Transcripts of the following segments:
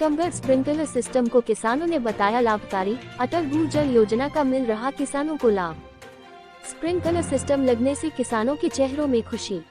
Tikamgarh sprinkler system को किसानों ने बताया लाभकारी। अटल भूजल योजना का मिल रहा किसानों को लाभ। स्प्रिंकलर सिस्टम लगने से किसानों के चेहरों में खुशी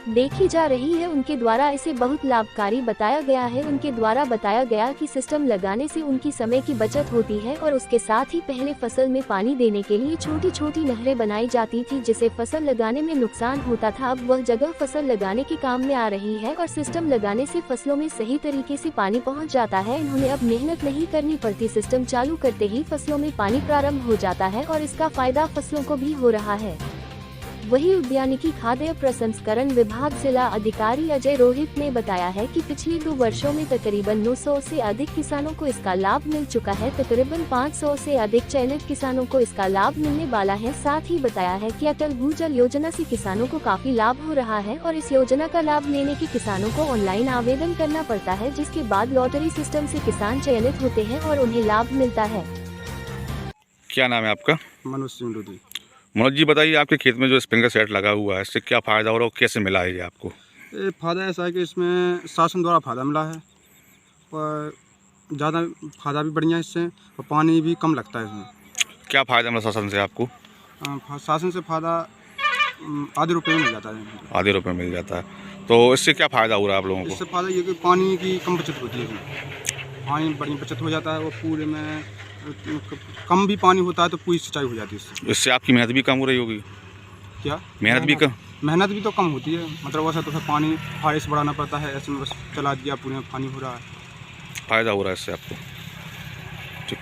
देखी जा रही है। उनके द्वारा इसे बहुत लाभकारी बताया गया है। उनके द्वारा बताया गया कि सिस्टम लगाने से उनकी समय की बचत होती है और उसके साथ ही पहले फसल में पानी देने के लिए छोटी छोटी नहरें बनाई जाती थी, जिससे फसल लगाने में नुकसान होता था। अब वह जगह फसल लगाने के काम में आ रही है और सिस्टम लगाने से फसलों में सही तरीके से पानी पहुंच जाता है। इन्होंने अब मेहनत नहीं करनी पड़ती। सिस्टम चालू करते ही फसलों में पानी प्रारंभ हो जाता है और इसका फायदा फसलों को भी हो रहा है। वही उद्यानिकी खाद्य प्रसंस्करण विभाग जिला अधिकारी अजय रोहित ने बताया है कि पिछले 2 वर्षों में तकरीबन 900 से अधिक किसानों को इसका लाभ मिल चुका है। तकरीबन 500 से अधिक चयनित किसानों को इसका लाभ मिलने वाला है। साथ ही बताया है कि अटल भूजल योजना से किसानों को काफी लाभ हो रहा है और इस योजना का लाभ लेने के किसानों को ऑनलाइन आवेदन करना पड़ता है, जिसके बाद लॉटरी सिस्टम से किसान चयनित होते हैं और उन्हें लाभ मिलता है। क्या नाम है आपका? मनोज सिंह लोधी। मनोज जी, बताइए आपके खेत में जो स्प्रिंकलर सेट लगा हुआ है इससे क्या फ़ायदा हो रहा है और कैसे मिला है ये आपको? ये फ़ायदा ऐसा है कि इसमें शासन द्वारा फ़ायदा मिला है और ज़्यादा फ़ायदा भी बढ़िया है इससे और पानी भी कम लगता है इसमें। क्या फ़ायदा मिला शासन से आपको? शासन से फ़ायदा आधे रुपये में मिल जाता है। आधे रुपये मिल जाता है। तो इससे क्या फ़ायदा हो रहा है आप लोगों को? इससे फ़ायदा ये कि पानी की कम बचत होती है इसमें। पानी बड़ी बचत हो जाता है और पूरे में कम भी पानी होता है तो पूरी सिंचाई हो जाती है इससे आपकी मेहनत भी कम हो रही होगी? क्या मेहनत भी तो कम होती है। मतलब वैसा तो फिर पानी फाड़े से बढ़ाना पड़ता है, ऐसे में बस चला दिया पूरे में पानी हो रहा है। फ़ायदा हो रहा है इससे आपको। ठीक,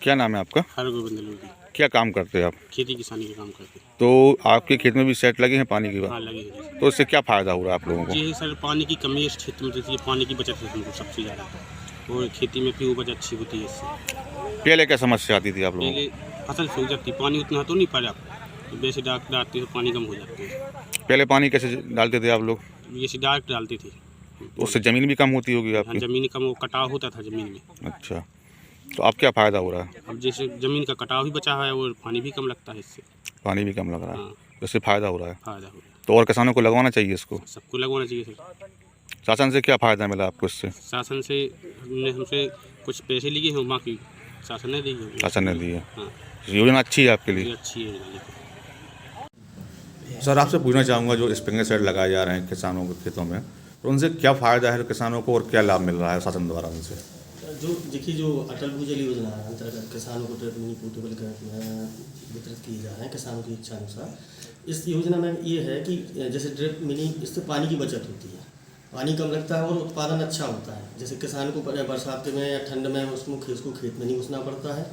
क्या नाम है आपका? हरगोविंद लोधी। क्या काम करते हैं आप? खेती किसानी के काम करते हैं। तो आपके खेत में भी सेट लगे हैं पानी की बात? हाँ, लगे हैं। तो इससे क्या फ़ायदा हो रहा है आप लोगों को? जी सर, पानी की कमी है इस क्षेत्र में, जैसे पानी की बचत है हमको सबसे ज़्यादा और खेती में भी उपज अच्छी होती है इससे। पहले क्या समस्या आती थी आप लोगों को? पहले फसल सूख जाती, पानी उतना तो नहीं पड़ा, तो वैसे डालते तो पानी कम हो जाती है। पहले पानी कैसे डालते थे आप लोग? जैसे डायरेक्ट डालते थे तो उससे ज़मीन भी कम होती होगी आपकी? ज़मीन कम, वो कटाव होता था ज़मीन में। अच्छा, तो अब क्या फ़ायदा हो रहा है? अब जैसे ज़मीन का कटाव भी बचा है और पानी भी कम लगता है इससे। पानी भी कम लग रहा है। हाँ, इससे फ़ायदा हो रहा है। फ़ायदा हो रहा है। तो और किसानों को लगवाना चाहिए इसको? सबको लगवाना चाहिए सर। शासन से क्या फ़ायदा मिला आपको इससे? शासन से हमसे कुछ पैसे लिए हैं, बाकी शासन ने दिए। शासन ने दिए। हाँ, योजना अच्छी है आपके लिए? अच्छी है। सर, आपसे पूछना चाहूँगा, जो स्प्रिंकलर सेट लगाए जा रहे हैं किसानों के खेतों में, तो उनसे क्या फ़ायदा है किसानों को और क्या लाभ मिल रहा है शासन द्वारा उनसे? जो देखिए, जो अटल भूजल योजना है अंतर्गत किसानों को मिनी पोर्टेबल वितरित किए जा रहे हैं किसानों की इच्छा अनुसार। इस योजना में ये है कि जैसे ड्रिप मिनी, इससे पानी की बचत होती है, पानी कम लगता है और उत्पादन अच्छा होता है। जैसे किसान को बरसात में या ठंड में उसको खेत में नहीं घुसना पड़ता है,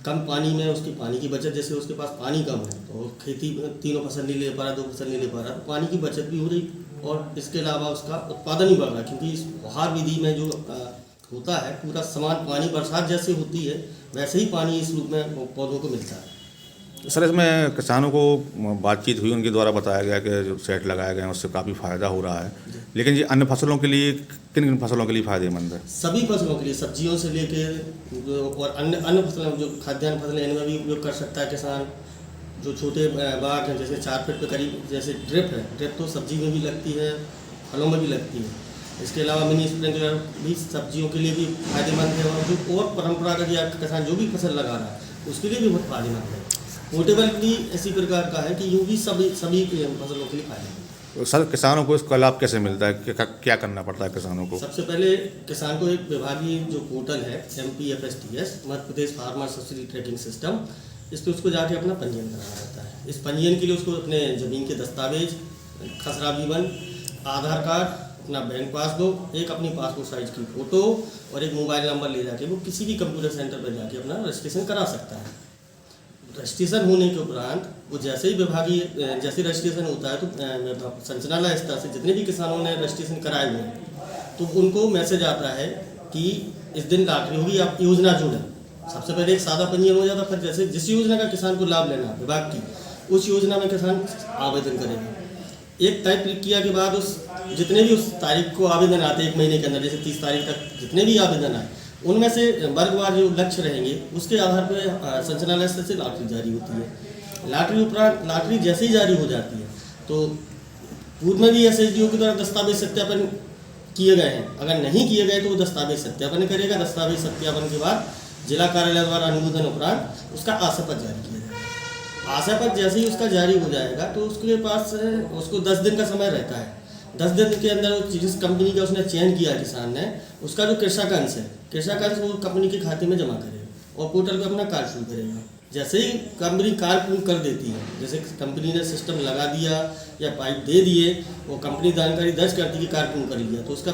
कम पानी में उसकी पानी की बचत। जैसे उसके पास पानी कम है तो खेती तीनों फसल नहीं ले पा रहा, 2 फसल नहीं ले पा रहा, तो पानी की बचत भी हो रही और इसके अलावा उसका उत्पादन भी बढ़ रहा है, क्योंकि इस फुहार विधि में जो होता है पूरा समान पानी बरसात जैसे होती है वैसे ही पानी इस रूप में पौधों को मिलता है। सर, इसमें किसानों को बातचीत हुई, उनके द्वारा बताया गया कि जो सेट लगाए गए हैं उससे काफ़ी फ़ायदा हो रहा है, लेकिन ये अन्य फसलों के लिए किन किन फसलों के लिए फ़ायदेमंद है? सभी फसलों के लिए, सब्जियों से लेकर और अन्य फसलों, जो खाद्यान्न फसलें, इनमें भी उपयोग कर सकता है किसान। जो छोटे बाग हैं, जैसे 4 फीट पे करीब, जैसे ड्रिप है, ड्रिप तो सब्जी में भी लगती है, फलों में भी लगती है। इसके अलावा मिनी स्प्रिंकलर भी सब्जियों के लिए भी फायदेमंद है और जो और परंपरागत या किसान जो भी फसल लगा रहा है उसके लिए भी बहुत फायदेमंद है। पोर्टेबल भी इसी प्रकार का है कि यूँ भी सभी फसलों के लिए फायदेमंद है। तो सर, किसानों को इसका लाभ कैसे मिलता है? क्या करना पड़ता है किसानों को? सबसे पहले किसान को एक विभागीय जो पोर्टल है MPFSTS, Madhya Pradesh farmer subsidy tracking system, इस पर उसको जाके अपना पंजीयन कराना रहता है। इस पंजीयन के लिए उसको अपने ज़मीन के दस्तावेज, खसरा विवरण, आधार कार्ड, अपना बैंक पासबुक, एक अपनी पासपोर्ट साइज की फ़ोटो और एक मोबाइल नंबर ले जाके वो किसी भी कंप्यूटर सेंटर पर जाके अपना रजिस्ट्रेशन करा सकता है। रजिस्ट्रेशन होने के उपरांत वो जैसे ही विभागीय जैसे रजिस्ट्रेशन होता है तो संचालनालय स्तर से जितने भी किसानों ने रजिस्ट्रेशन कराए हुए हैं तो उनको मैसेज आता है कि इस दिन लॉटरी होगी, आप योजना जुड़ें। सबसे पहले एक सादा पंजीयन हो जाता, फिर जैसे जिस योजना का किसान को लाभ लेना है विभाग की, उस योजना में किसान आवेदन करेगा। एक तय प्रक्रिया के बाद उस जितने भी उस तारीख को आवेदन आते हैं 1 महीने के अंदर, जैसे 30 तारीख तक जितने भी आवेदन आए, उनमें से वर्गवार जो लक्ष्य रहेंगे उसके आधार पर संचालनालय स्तर से लॉटरी जारी होती है। लॉटरी उपरांत लॉटरी जैसे ही जारी हो जाती है तो पूर्व में भी SSDO के द्वारा दस्तावेज सत्यापन किए गए हैं। अगर नहीं किए गए तो वो दस्तावेज सत्यापन करेगा। दस्तावेज सत्यापन के बाद जिला कार्यालय द्वारा अनुमोदन उपरांत उसका आशापत्र जारी किया जाएगा। आशापत्र जैसे ही उसका जारी हो जाएगा तो उसके पास उसको 10 दिन का समय रहता है। 10 दिन के अंदर जिस कंपनी का उसने चयन किया किसान ने, उसका जो कृषक अंश है, कृषक अंश वो कंपनी के खाते में जमा करेगा और पोर्टल पर अपना कार्य शुरू करेगा। जैसे ही कंपनी कार्य पूर्ण कर देती है, जैसे कंपनी ने सिस्टम लगा दिया या पाइप दे दिए, वो कंपनी जानकारी दर्ज करती है कि कार्य पूर्ण कर लिया, तो उसका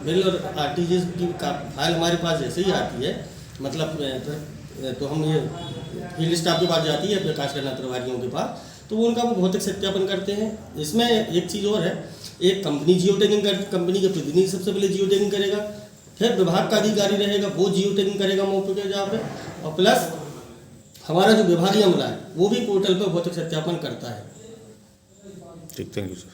बिल और आरटीजीएस की फाइल हमारे पास जैसे ही आती है, मतलब तो हम ये फील्ड स्टाफ के पास जाती है, प्रकाश करना प्रभारियों के पास, तो वो उनका वो भौतिक सत्यापन करते हैं। इसमें एक चीज़ और है, एक कंपनी जियो टैगिंग कर, कंपनी के प्रतिनिधि सबसे पहले जियो टैगिंग करेगा, फिर विभाग का अधिकारी रहेगा वो जियो टैगिंग करेगा मौके पे जहाँ पे, और प्लस हमारा जो विभागीय अमला है वो भी पोर्टल पर भौतिक सत्यापन करता है। ठीक, थैंक यू सर।